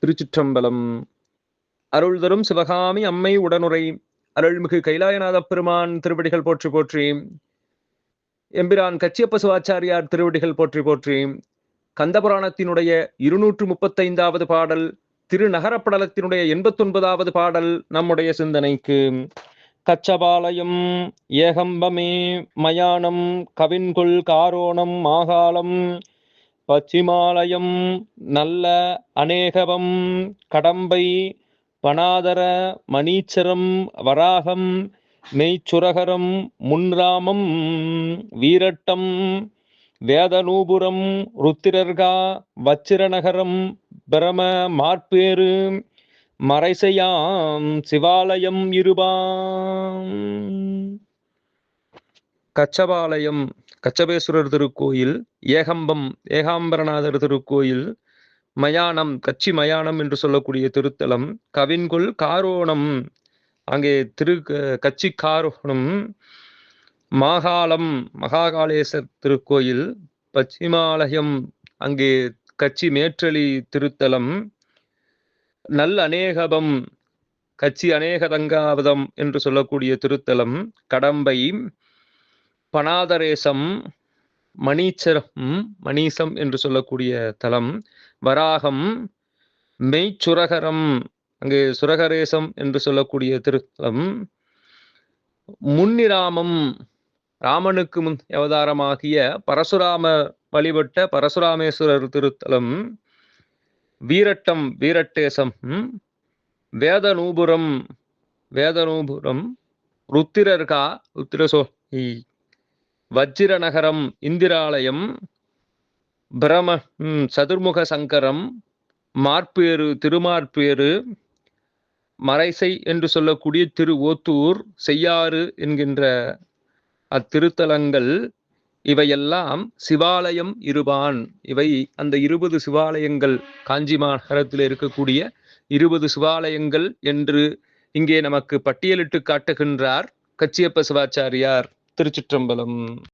திருச்சிற்றம்பலம். அருள் தரும் சிவகாமி அம்மை உடனுரை அருள்மிகு கைலாயநாதப் பெருமான் திருவடிகள் போற்றி போற்றி. எம்பிரான் கச்சியப்ப சிவாச்சாரியார் திருவடிகள் போற்றி போற்றி. கந்தபுராணத்தினுடைய 235வது பாடல், திருநகரப்படலத்தினுடைய 89வது பாடல் நம்முடைய சிந்தனைக்கு. கச்சபாலயம் ஏகம்பமே மயானம் கவின்கொள் காரோணம் மாகாளம் பச்சிமாலயம் நல்ல அநேகவம் கடம்பை பனாதர மணீச்சரம் வராகம் மெய்ச்சுரகரம் முன்ராமம் வீரட்டம் வேதநூபுரம் ருத்திரர்கா வச்சிரநகரம் பிரம மார்பேறு மறைசையாம் சிவாலயம் இருபாம். கச்சபாலயம் கச்சபேஸ்வரர் திருக்கோயில், ஏகம்பம் ஏகாம்பரநாதர் திருக்கோயில், மயானம் கச்சி மயானம் என்று சொல்லக்கூடிய திருத்தலம், கவின்கொள் காரோணம் அங்கே கச்சி காரோணம், மாகாளம் மகாகாளேசர் திருக்கோயில், பச்சிமாலயம் அங்கே கச்சி மேற்றலி திருத்தலம், நல் அநேகபம் கச்சி அநேகதங்காவதம் என்று சொல்லக்கூடிய திருத்தலம், கடம்பை பனாதரேசம் மணீச்சரம் மணீசம் என்று சொல்லக்கூடிய தலம், வராகம் மெய்ச்சுரகரம் அங்கே சுரகரேசம் என்று சொல்லக்கூடிய திருத்தலம், முன்னிராமம் ராமனுக்கு முன் அவதாரமாகிய பரசுராம வழிபட்ட பரசுராமேஸ்வரர் திருத்தலம், வீரட்டம் வீரட்டேசம், வேதநூபுரம் வேதநூபுரம், ருத்திரர்கா ருத்திரசோழி, வஜ்ரநகரம் இந்திராலயம், பிரம சதுர்முக சங்கரம், மார்பேறு திருமார்பேறு, மறைசை என்று சொல்லக்கூடிய திரு ஓத்தூர் செய்யாறு என்கின்ற அத்திருத்தலங்கள் இவையெல்லாம் சிவாலயம் இருபான். இவை அந்த 20 சிவாலயங்கள், காஞ்சி மாநகரத்தில் இருக்கக்கூடிய 20 சிவாலயங்கள் என்று இங்கே நமக்கு பட்டியலிட்டு காட்டுகின்றார் கச்சியப்ப சிவாச்சாரியார். திருச்சிற்றம்பலம்.